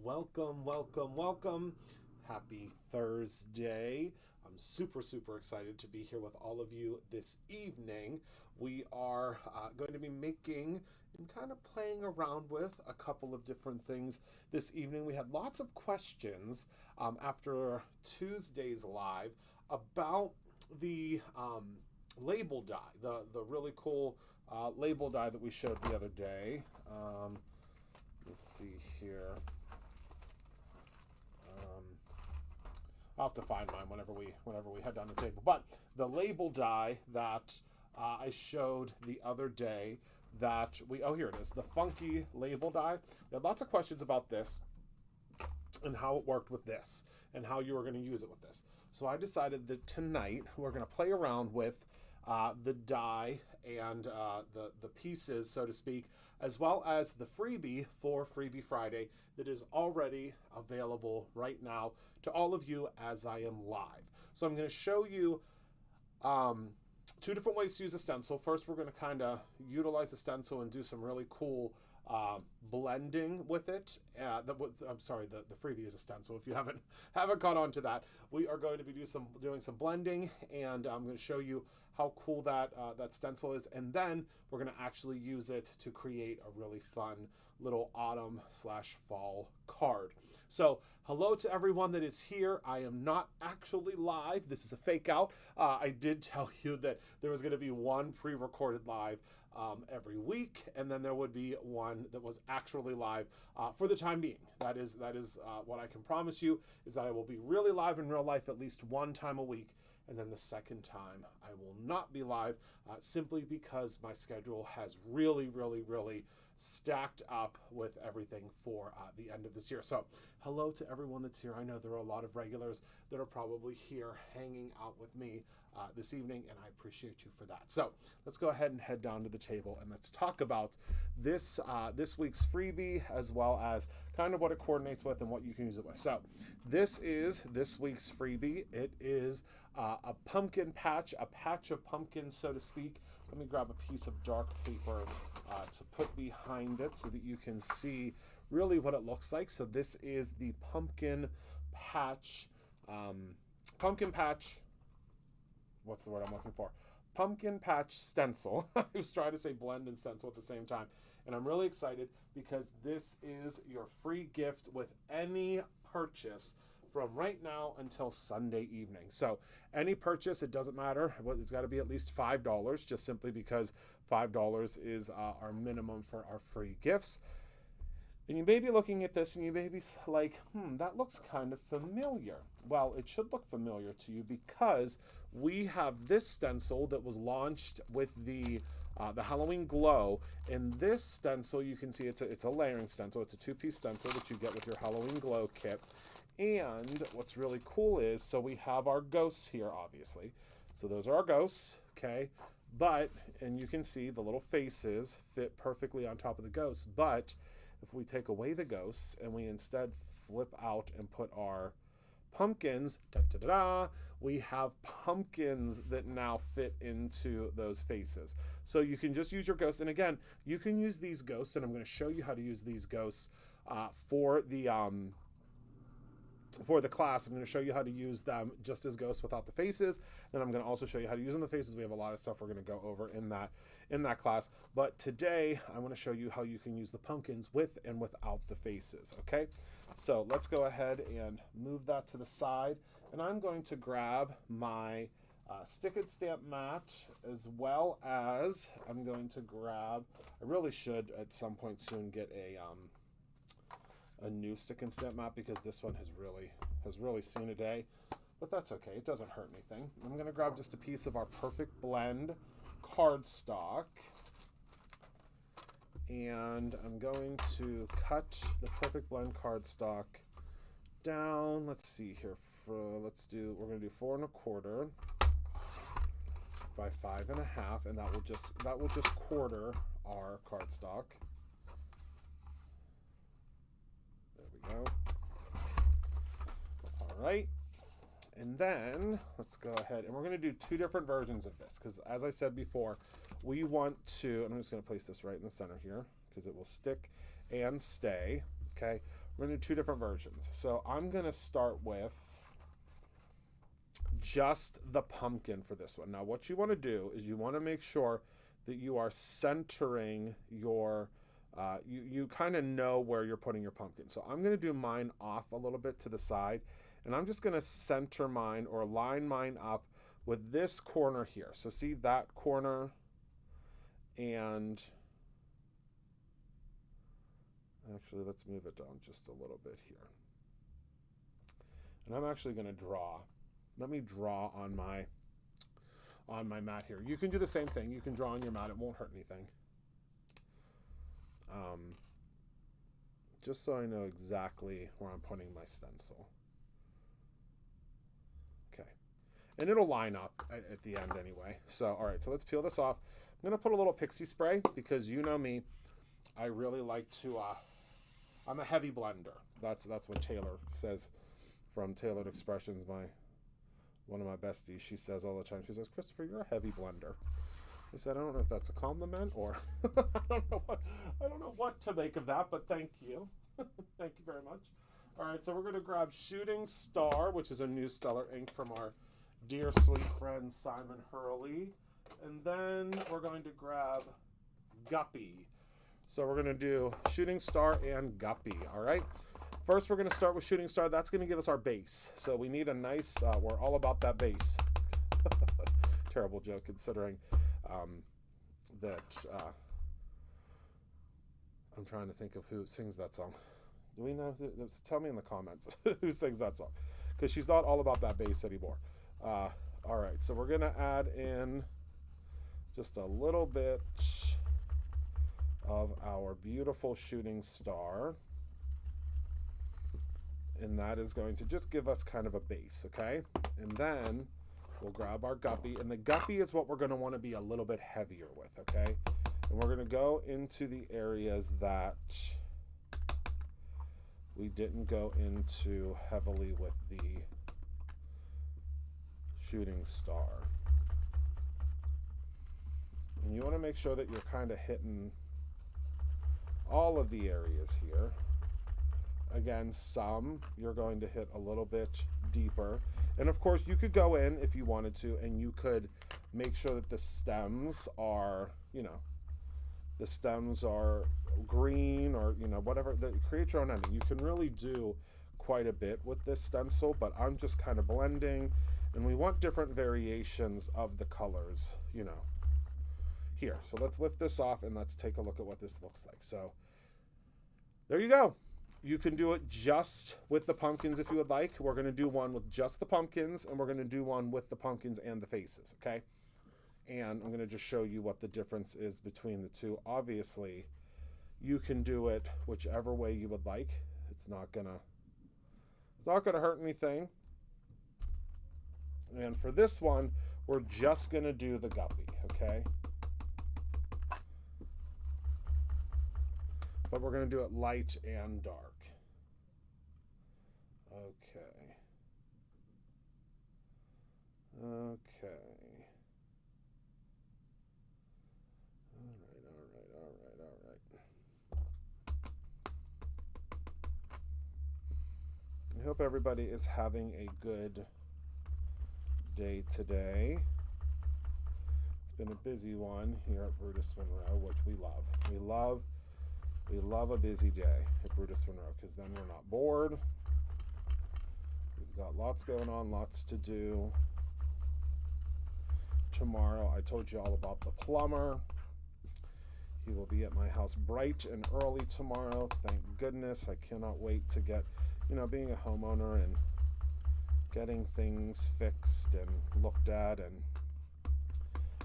Welcome, welcome, welcome. Happy Thursday. I'm super excited to be here with all of you this evening. We are going to be making and kind of playing around with a couple of different things this evening. We had lots of questions after Tuesday's live about the label die, the really cool label die that we showed the other day. Let's see here. I'll have to find mine whenever we head down the table. But the label die that I showed the other day here it is, the funky label die. We had lots of questions about this and how it worked with this and how you were going to use it with this. So I decided that tonight we're going to play around with the die and the pieces, so to speak, as well as the freebie for Freebie Friday that is already available right now to all of you as I am live. So I'm going to show you two different ways to use a stencil. First, we're going to kind of utilize the stencil and do some really cool blending with it. The freebie is a stencil. If you haven't caught on to that, we are going to be doing some blending, and I'm going to show you how cool that stencil is, and then we're going to actually use it to create a really fun little autumn/fall card. So hello to everyone that is here. I am not actually live. This is a fake out. I did tell you that there was going to be one pre-recorded live every week, and then there would be one that was actually live for the time being. That is what I can promise you, is that I will be really live in real life at least one time a week, and then the second time I will not be live simply because my schedule has really stacked up with everything for the end of this year. So hello to everyone that's here. I know there are a lot of regulars that are probably here hanging out with me this evening, and I appreciate you for that. So let's go ahead and head down to the table and let's talk about this week's freebie, as well as kind of what it coordinates with and what you can use it with. So this is this week's freebie. It is a pumpkin patch, a patch of pumpkins, so to speak. Let me grab a piece of dark paper to put behind it so that you can see really what it looks like. So this is the pumpkin patch, what's the word I'm looking for? Pumpkin patch stencil. I was trying to say blend and stencil at the same time. And I'm really excited because this is your free gift with any purchase from right now until Sunday evening. So any purchase, it doesn't matter. It's got to be at least $5, just simply because $5 is our minimum for our free gifts. And you may be looking at this and you may be like, that looks kind of familiar. Well, it should look familiar to you because we have this stencil that was launched with the Halloween Glow. In this stencil, you can see it's a layering stencil. It's a two-piece stencil that you get with your Halloween Glow kit. And what's really cool is, so we have our ghosts here, obviously. So those are our ghosts, okay? And you can see the little faces fit perfectly on top of the ghosts. But if we take away the ghosts and we instead flip out and put our pumpkins, we have pumpkins that now fit into those faces. So you can just use your ghosts. And again, you can use these ghosts, and I'm going to show you how to use these ghosts for the class. I'm going to show you how to use them just as ghosts without the faces. Then I'm going to also show you how to use them the faces. We have a lot of stuff we're going to go over in that class. But today I want to show you how you can use the pumpkins with and without the faces. Okay, so let's go ahead and move that to the side. And I'm going to grab my stick and stamp mat, as well as I'm going to grab, I really should at some point soon get a new stick and stamp mat, because this one has really seen a day, but that's okay. It doesn't hurt anything. I'm going to grab just a piece of our Perfect Blend cardstock, and I'm going to cut the Perfect Blend cardstock down. Let's see here. We're going to do 4 1/4 by 5 1/2, and that will just quarter our cardstock. Go. All right, and then let's go ahead and we're going to do two different versions of this, because as I said before, we want to, and I'm just going to place this right in the center here because it will stick and stay. Okay, We're going to do two different versions. So I'm going to start with just the pumpkin for this one. Now, what you want to do is you want to make sure that you are centering your, you kind of know where you're putting your pumpkin. So I'm going to do mine off a little bit to the side, and I'm just going to center mine or line mine up with this corner here. So see that corner, and actually let's move it down just a little bit here. And I'm actually going to draw. Let me draw on my mat here. You can do the same thing. You can draw on your mat. It won't hurt anything. Just so I know exactly where I'm putting my stencil. Okay. And it'll line up at the end anyway. So, all right, so let's peel this off. I'm going to put a little pixie spray because you know me. I really like to, I'm a heavy blender. That's what Taylor says from Tailored Expressions, one of my besties. She says all the time, she says, Christopher, you're a heavy blender. I said, I don't know if that's a compliment or I don't know what to make of that, but thank you. Thank you very much. All right, so we're going to grab Shooting Star, which is a new Stellar ink from our dear sweet friend Simon Hurley. And then we're going to grab Guppy. So we're going to do Shooting Star and Guppy, all right? First, we're going to start with Shooting Star. That's going to give us our base. So we need a nice, we're all about that base. Terrible joke considering that I'm trying to think of who sings that song. Do we know? Tell me in the comments who sings that song. Because she's not all about that bass anymore. All right, so we're going to add in just a little bit of our beautiful Shooting Star. And that is going to just give us kind of a base, okay? And then we'll grab our Guppy. And the Guppy is what we're going to want to be a little bit heavier with, okay? And we're going to go into the areas that we didn't go into heavily with the Shooting Star. And you want to make sure that you're kind of hitting all of the areas here. Again, some you're going to hit a little bit deeper. And of course, you could go in if you wanted to, and you could make sure that the stems are, you know, the stems are green or, you know, whatever. Create your own ending. You can really do quite a bit with this stencil, but I'm just kind of blending, and we want different variations of the colors, you know, here. So let's lift this off and let's take a look at what this looks like. So there you go. You can do it just with the pumpkins if you would like. We're going to do one with just the pumpkins, and we're going to do one with the pumpkins and the faces, okay? And I'm going to just show you what the difference is between the two. Obviously, you can do it whichever way you would like. It's not gonna hurt anything. And for this one, we're just going to do the Guppy, okay? But we're going to do it light and dark. Okay. Okay. All right. I hope everybody is having a good day today. It's been a busy one here at Brutus Monroe, which we love. We love a busy day at Brutus Monroe because then we're not bored. We've got lots going on, lots to do. Tomorrow, I told you all about the plumber. He will be at my house bright and early tomorrow. Thank goodness. I cannot wait to get, you know, being a homeowner and getting things fixed and looked at, and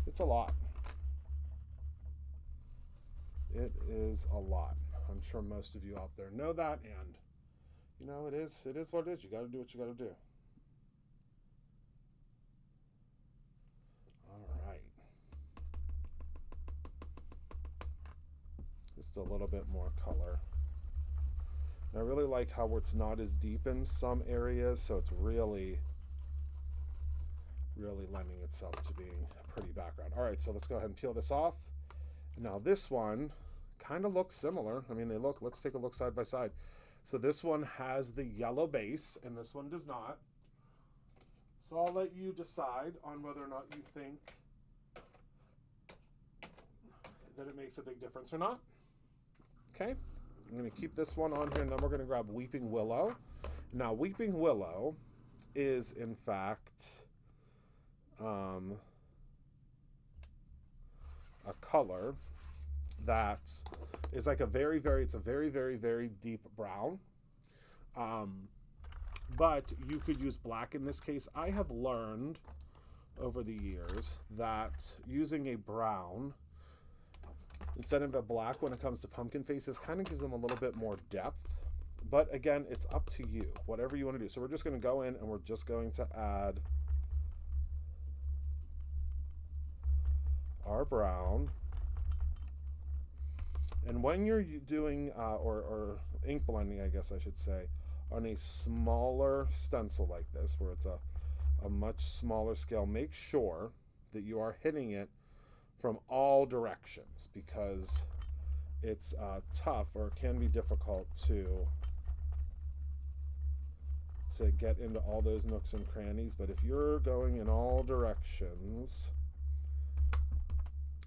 it's a lot. It is a lot. I'm sure most of you out there know that, and you know, it is what it is. You got to do what you got to do. All right. Just a little bit more color. And I really like how it's not as deep in some areas, so it's really lending itself to being a pretty background. All right, so let's go ahead and peel this off. Now this one kind of looks similar. I mean, let's take a look side by side. So this one has the yellow base and this one does not. So I'll let you decide on whether or not you think that it makes a big difference or not. Okay, I'm going to keep this one on here, and then we're going to grab Weeping Willow. Now, Weeping Willow is, in fact, a color that is like a very, very deep brown. But you could use black in this case. I have learned over the years that using a brown instead of a black when it comes to pumpkin faces kind of gives them a little bit more depth. But again, it's up to you, whatever you want to do. So we're just going to go in and we're just going to add our brown. And when you're doing, or ink blending, I guess I should say, on a smaller stencil like this, where it's a much smaller scale, make sure that you are hitting it from all directions, because it's tough, or it can be difficult to get into all those nooks and crannies. But if you're going in all directions,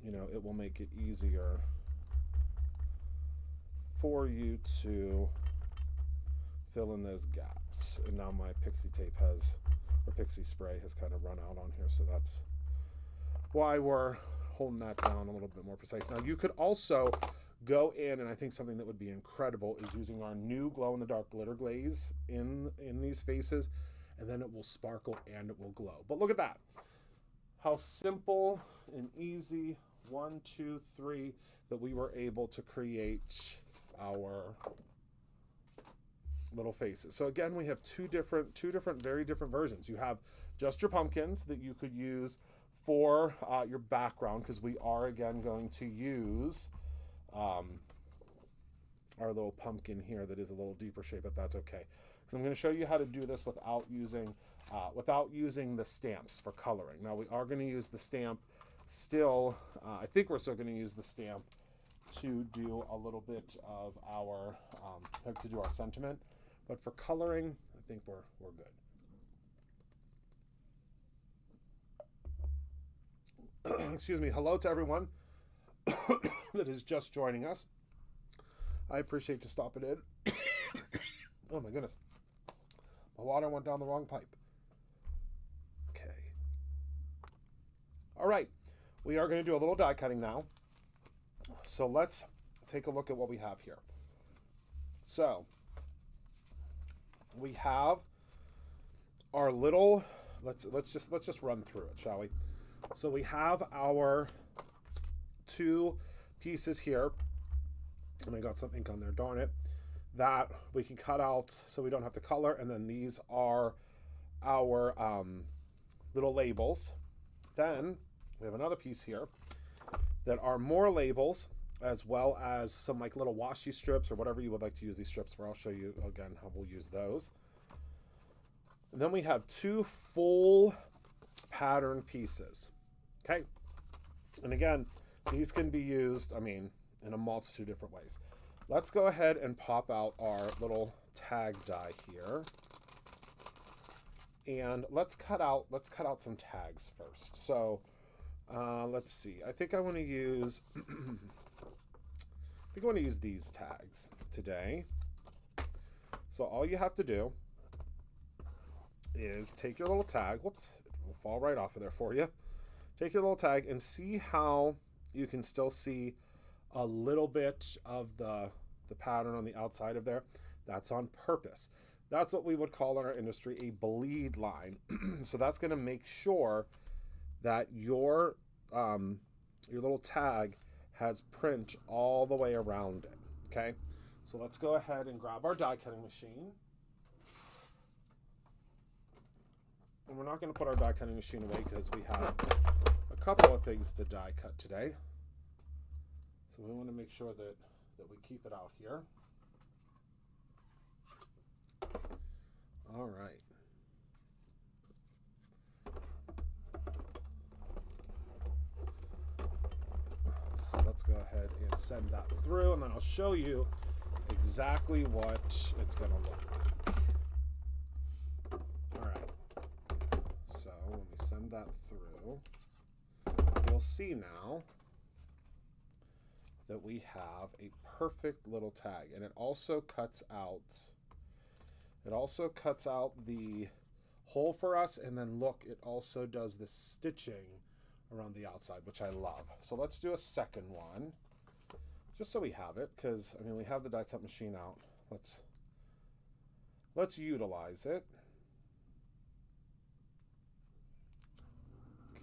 you know, it will make it easier for you to fill in those gaps. And now my pixie tape has, or pixie spray has kind of run out on here, so that's why we're holding that down a little bit more precise. Now you could also go in, and I think something that would be incredible is using our new glow-in-the-dark glitter glaze in these faces, and then it will sparkle and it will glow. But look at that, how simple and easy, 1, 2, 3, that we were able to create our little faces. So again, we have two different very different versions. You have just your pumpkins that you could use for your background, because we are again going to use our little pumpkin here that is a little deeper shape, but that's okay, because I'm going to show you how to do this without using the stamps for coloring. Now we are going to use the stamp still. I think we're still going to use the stamp to do a little bit of our to do our sentiment, but for coloring, I think we're good. Excuse me. Hello to everyone that is just joining us. I appreciate you stopping in. Oh my goodness, my water went down the wrong pipe. Okay. All right, we are going to do a little die cutting now. So let's take a look at what we have here. So we have our little, let's just run through it, shall we? So we have our two pieces here, and I got some ink on there, darn it, that we can cut out so we don't have to color. And then these are our little labels. Then we have another piece here that are more labels, as well as some like little washi strips or whatever you would like to use these strips for. I'll show you again how we'll use those. And then we have two full pattern pieces. Okay. And again, these can be used, I mean, in a multitude of different ways. Let's go ahead and pop out our little tag die here. And let's cut out some tags first. So let's see. I think I want to use these tags today. So all you have to do is take your little tag. Whoops, it will fall right off of there for you. Take your little tag and see how you can still see a little bit of the pattern on the outside of there. That's on purpose. That's what we would call in our industry a bleed line. So that's going to make sure that your little tag has print all the way around it. Okay, so let's go ahead and grab our die cutting machine. And we're not going to put our die cutting machine away because we have a couple of things to die cut today. So we want to make sure that we keep it out here. All right. So let's go ahead and send that through, and then I'll show you exactly what it's going to look like. All right. So when we send that through, you'll see now that we have a perfect little tag, and it also cuts out the hole for us, and then look, it also does the stitching around the outside, which I love. So let's do a second one, just so we have it, because I mean we have the die cut machine out. Let's utilize it.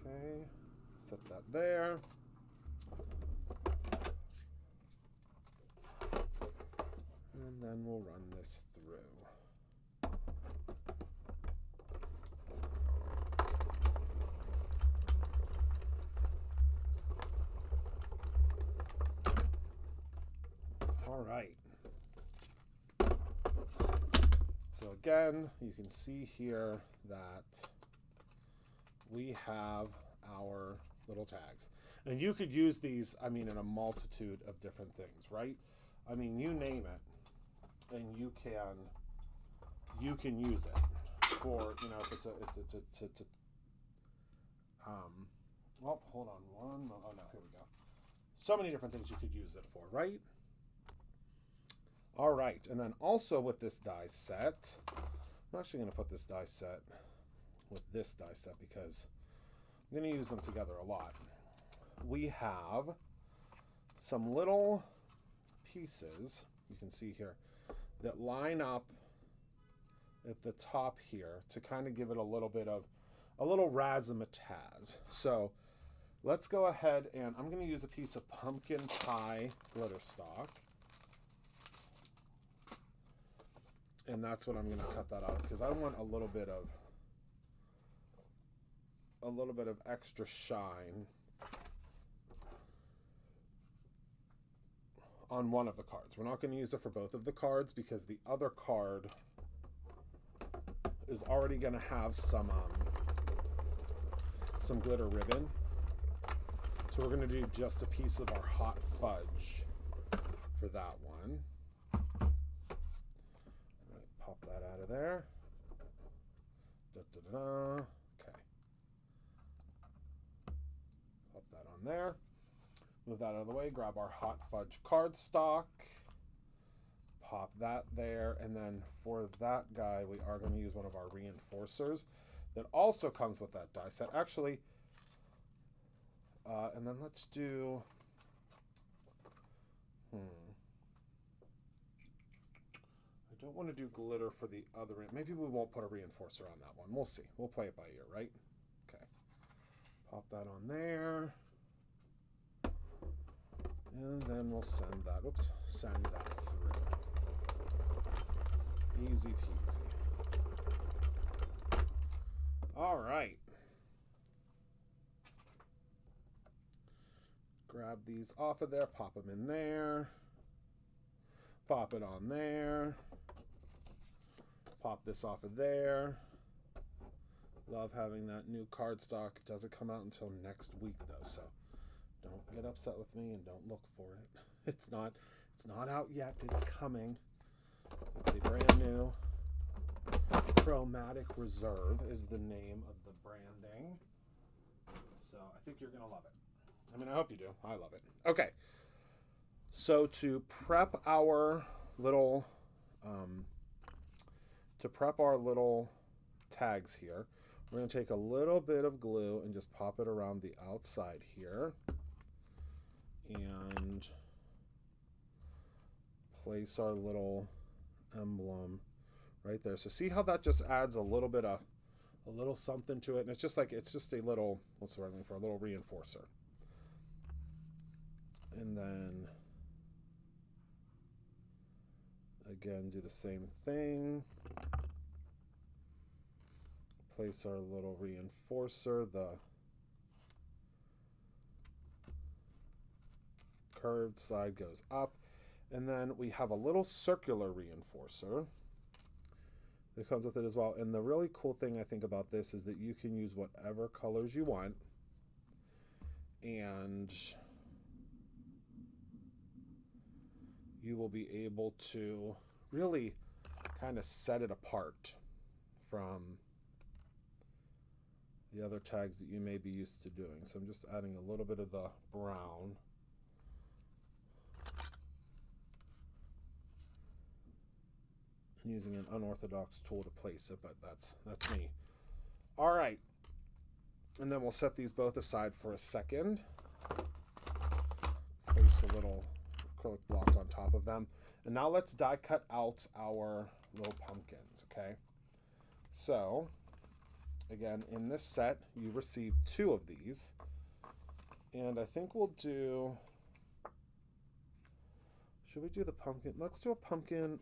Okay, set that there. And then we'll run this through. All right. So again, you can see here that we have our little tags. And you could use these, I mean, in a multitude of different things, right? I mean, you name it, and you can use it for, you know, if it's well, hold on one. Oh no, here we go. So many different things you could use it for, right? All right, and then also with this die set, I'm actually going to put this die set with this die set because I'm going to use them together a lot. We have some little pieces, you can see here, that line up at the top here to kind of give it a little bit of a little razzmatazz. So let's go ahead, and I'm going to use a piece of pumpkin pie glitter stock. And that's what I'm going to cut that out because I want a little bit of extra shine on one of the cards. We're not going to use it for both of the cards because the other card is already going to have some glitter ribbon. So we're going to do just a piece of our hot fudge for that one. Pop that out of there. Okay. Pop that on there. Move that out of the way. Grab our hot fudge cardstock. Pop that there. And then for that guy, we are going to use one of our reinforcers that also comes with that die set. Actually, and then let's do... I don't want to do glitter for the other end. Maybe we won't put a reinforcer on that one. We'll see. We'll play it by ear, right? Okay. Pop that on there. And then we'll send that through. Easy peasy. All right. Grab these off of there, pop them in there. Pop it on there. Pop this off of there. Love having that new cardstock. It doesn't come out until next week though, so don't get upset with me and don't look for it. It's not out yet. It's coming. It's a brand new Chromatic Reserve is the name of the branding. So I think you're gonna love it. I mean, I hope you do. I love it. Okay. So to prep our little tags here, we're going to take a little bit of glue and just pop it around the outside here and place our little emblem right there. So see how that just adds a little something to it, and it's just a little, what's the word I'm looking for, a little reinforcer. And then again, do the same thing. Place our little reinforcer. The curved side goes up. And then we have a little circular reinforcer that comes with it as well. And the really cool thing I think about this is that you can use whatever colors you want. And you will be able to really kind of set it apart from the other tags that you may be used to doing. So I'm just adding a little bit of the brown. And using an unorthodox tool to place it, but that's me. All right. And then we'll set these both aside for a second. Place a little acrylic block on top of them. And now let's die cut out our little pumpkins, okay? So, again, in this set, you receive 2 of these. And I think we'll do... Should we do the pumpkin? Let's do a pumpkin.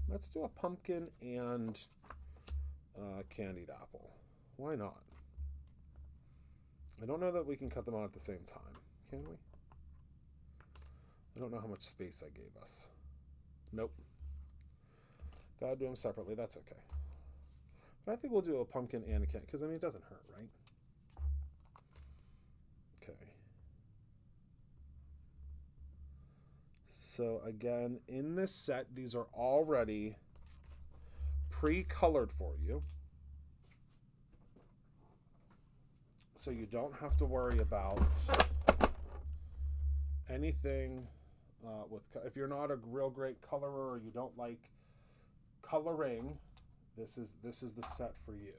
Let's do a pumpkin and candied apple. Why not? I don't know that we can cut them out at the same time. Can we? I don't know how much space I gave us. Nope. Gotta do them separately. That's okay. But I think we'll do a pumpkin and a candy, because, I mean, it doesn't hurt, right? Okay. So, again, in this set, these are already pre-colored for you. So you don't have to worry about anything if you're not a real great colorer or you don't like coloring, this is the set for you.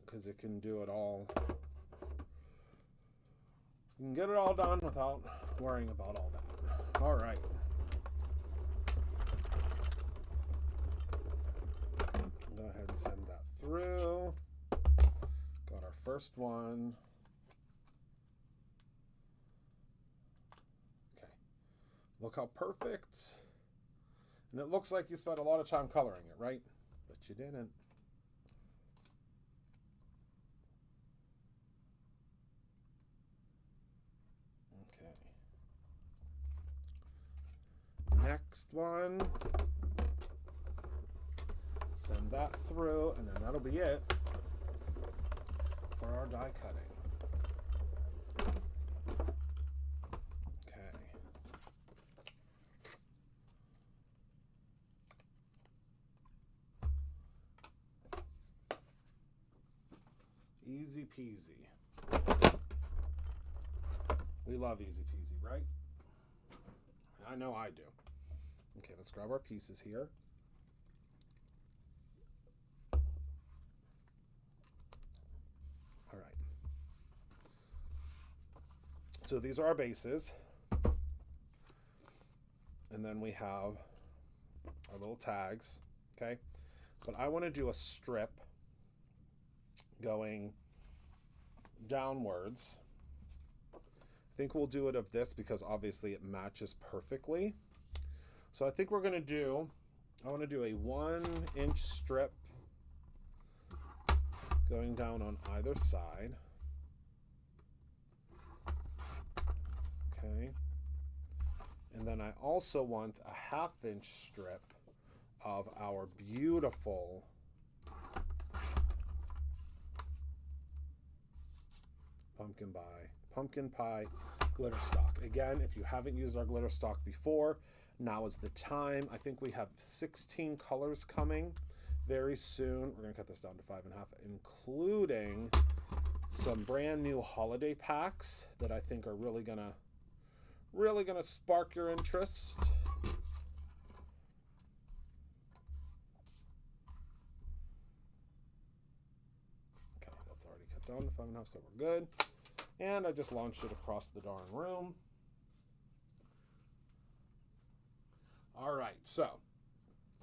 Because it can do it all. You can get it all done without worrying about all that. All right. Go ahead and send that through. Got our first one. Okay. Look how perfect. And it looks like you spent a lot of time coloring it, right? But you didn't. Next one, send that through, and then that'll be it for our die cutting. Okay. Easy peasy. We love easy peasy, right? I know I do. Okay, let's grab our pieces here. All right. So these are our bases. And then we have our little tags, okay? But I want to do a strip going downwards. I think we'll do it of this because obviously it matches perfectly. So I think we're going to do, I want to do a 1-inch strip going down on either side. Okay. And then I also want a 1/2-inch strip of our beautiful pumpkin pie glitter stock. Again, if you haven't used our glitter stock before, now is the time. I think we have 16 colors coming very soon. We're going to cut this down to 5.5, including some brand new holiday packs that I think are really gonna spark your interest. Okay, that's already cut down to 5.5, so we're good. And I just launched it across the darn room. All right, so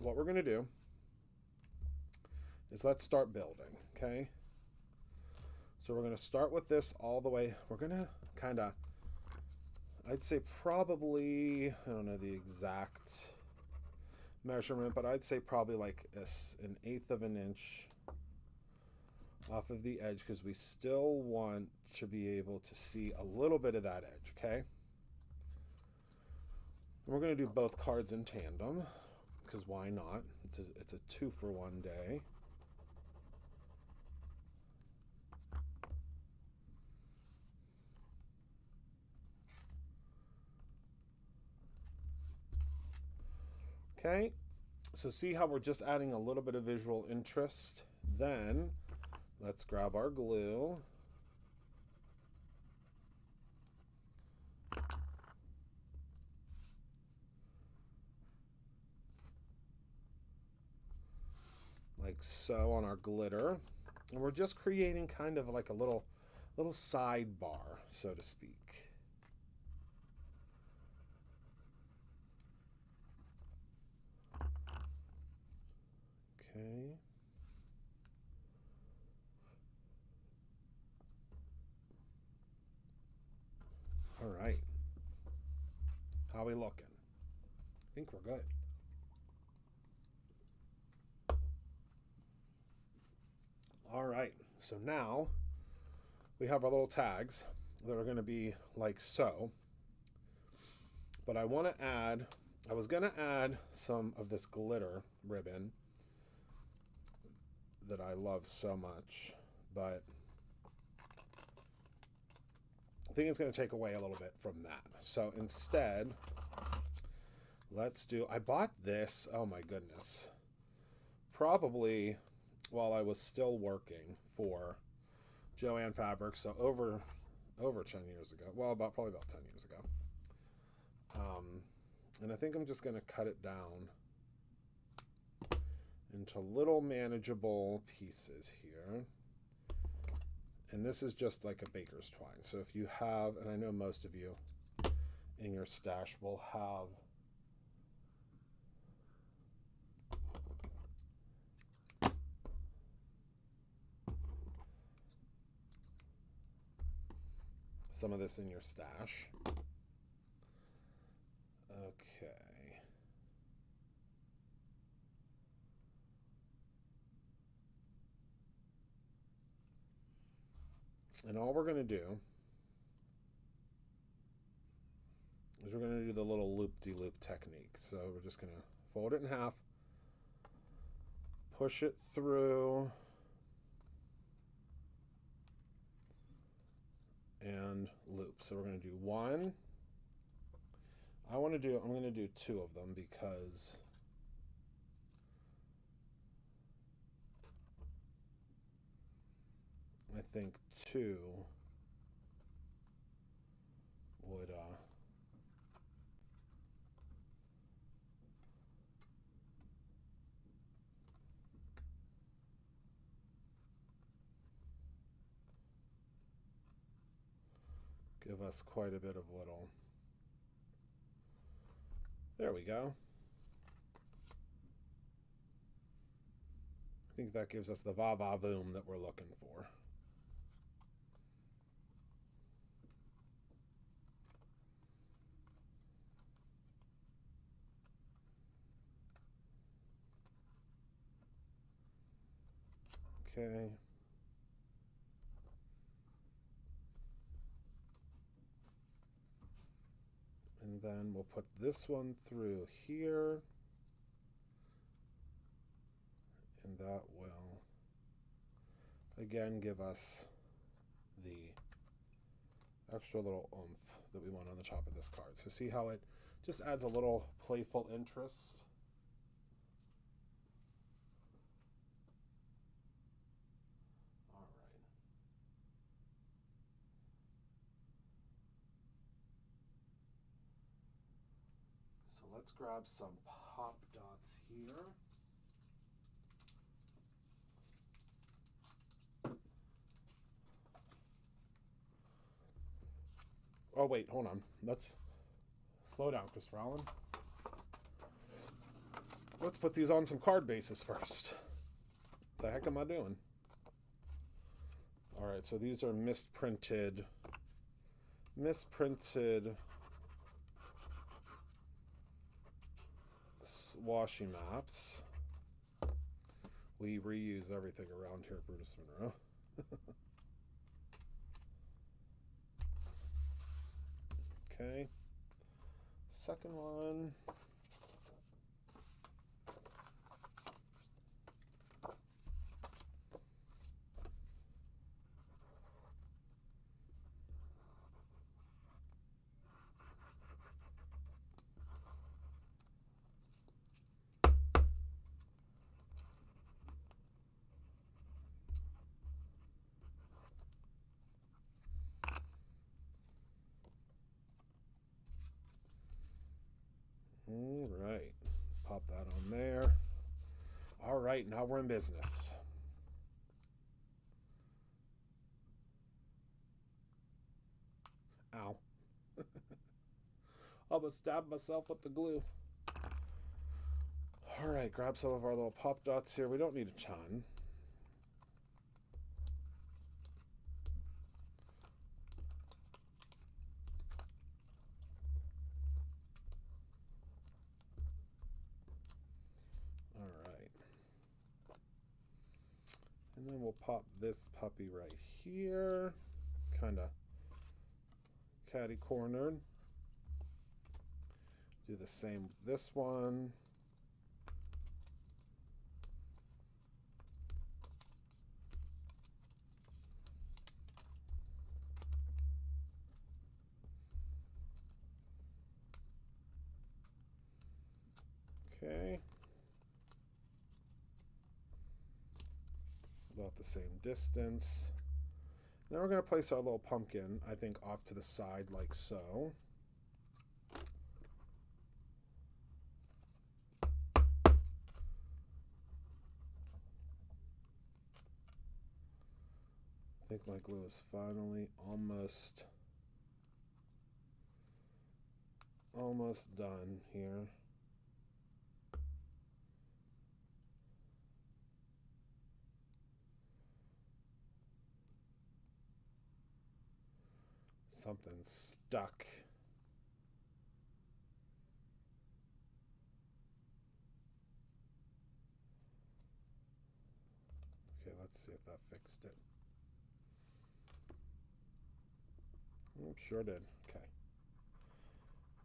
what we're going to do is let's start building, okay? So we're going to start with this all the way. We're going to kind of, I'd say probably, I don't know the exact measurement, but I'd say probably like 1/8 of an inch off of the edge, because we still want to be able to see a little bit of that edge, okay? We're going to do both cards in tandem, because why not? It's a 2-for-1 day. Okay, so see how we're just adding a little bit of visual interest? Then let's grab our glue. Like so on our glitter. And we're just creating kind of like a little sidebar, so to speak. Okay. All right. How we looking? I think we're good. All right. So now we have our little tags that are going to be like so. But I want to add, I was going to add some of this glitter ribbon that I love so much, but I think it's going to take away a little bit from that. So instead, let's do, I bought this, oh my goodness, probably while I was still working for Jo-Ann Fabrics, so over 10 years ago. Well, probably about 10 years ago. And I think I'm just going to cut it down into little manageable pieces here. And this is just like a baker's twine. So if you have, and I know most of you in your stash will have some of this in your stash. Okay. And all we're going to do is we're going to do the little loop-de-loop technique. So we're just going to fold it in half, push it through, and loop. So we're going to do one. I'm going to do two of them because I think two would give us quite a bit of little. There we go. I think that gives us the va-va-voom that we're looking for. Okay. And then we'll put this one through here. And that will, again, give us the extra little oomph that we want on the top of this card. So see how it just adds a little playful interest. All right. So let's grab some pop dots here. Oh wait, hold on. Let's slow down, Christopher Allen. Let's put these on some card bases first. The heck am I doing? All right, so these are misprinted washi maps. We reuse everything around here at Brutus Monroe. Okay. Second one. Pop that on there. All right, now we're in business. Ow. Almost stabbed myself with the glue. All right, grab some of our little pop dots here. We don't need a ton. All right. And then we'll pop this puppy right here. Kind of catty cornered. Do the same with this one. Okay. About the same distance. Now we're going to place our little pumpkin, I think, off to the side like so. I think my glue is finally almost done here. Something's stuck. Okay, let's see if that fixed it. Sure did. Okay.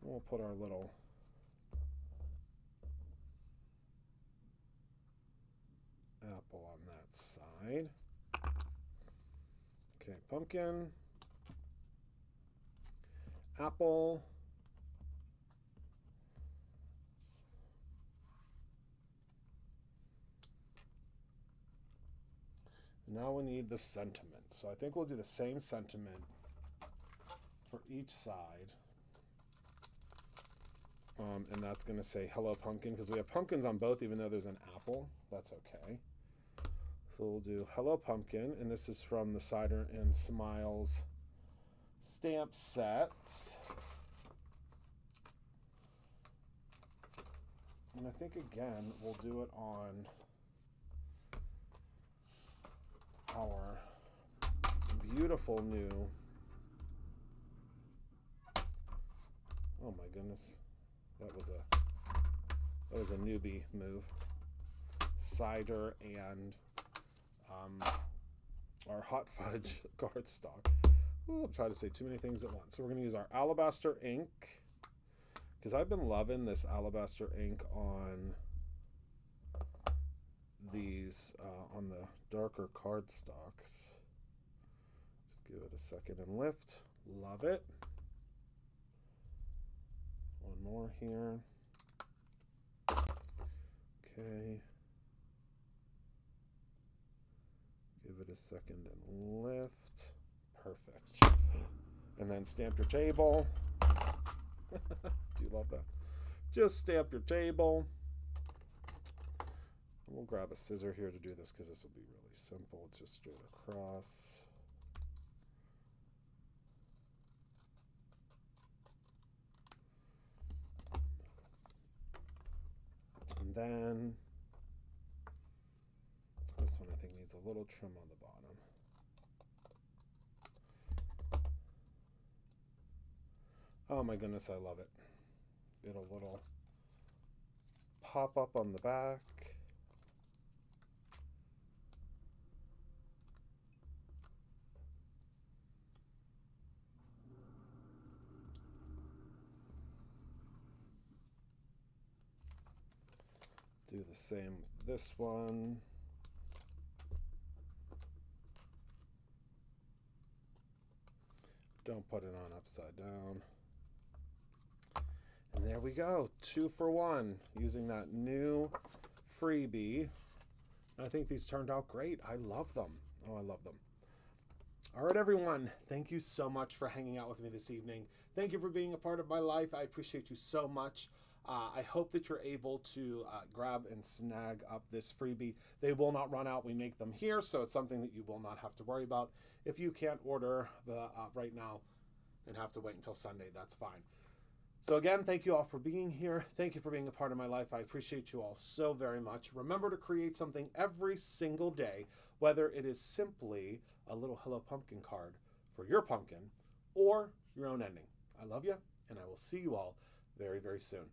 We'll put our little apple on that side. Okay, pumpkin. Apple. Now we need the sentiment. So I think we'll do the same sentiment for each side. And that's going to say hello pumpkin, because we have pumpkins on both even though there's an apple. That's okay. So we'll do hello pumpkin, and this is from the Cider and Smiles stamp set. And I think again we'll do it on our beautiful new, oh my goodness, that was a newbie move, cider and our hot fudge cardstock. Ooh, I'm trying to say too many things at once. So we're going to use our alabaster ink, because I've been loving this alabaster ink on these on the darker cardstocks. Just give it a second and lift. Love it. One more here. Okay. Give it a second and lift. Perfect. And then stamp your table. Do you love that? Just stamp your table. We'll grab a scissor here to do this because this will be really simple. It's just straight across. And then this one I think needs a little trim on the bottom. Oh my goodness, I love it. It'll little pop up on the back. Do the same with this one. Don't put it on upside down. And there we go, 2 for 1, using that new freebie. And I think these turned out great. I love them. Oh, I love them. All right, everyone. Thank you so much for hanging out with me this evening. Thank you for being a part of my life. I appreciate you so much. I hope that you're able to grab and snag up this freebie. They will not run out. We make them here, so it's something that you will not have to worry about. If you can't order the right now and have to wait until Sunday, that's fine. So again, thank you all for being here. Thank you for being a part of my life. I appreciate you all so very much. Remember to create something every single day, whether it is simply a little Hello Pumpkin card for your pumpkin or your own ending. I love you, and I will see you all very, very soon.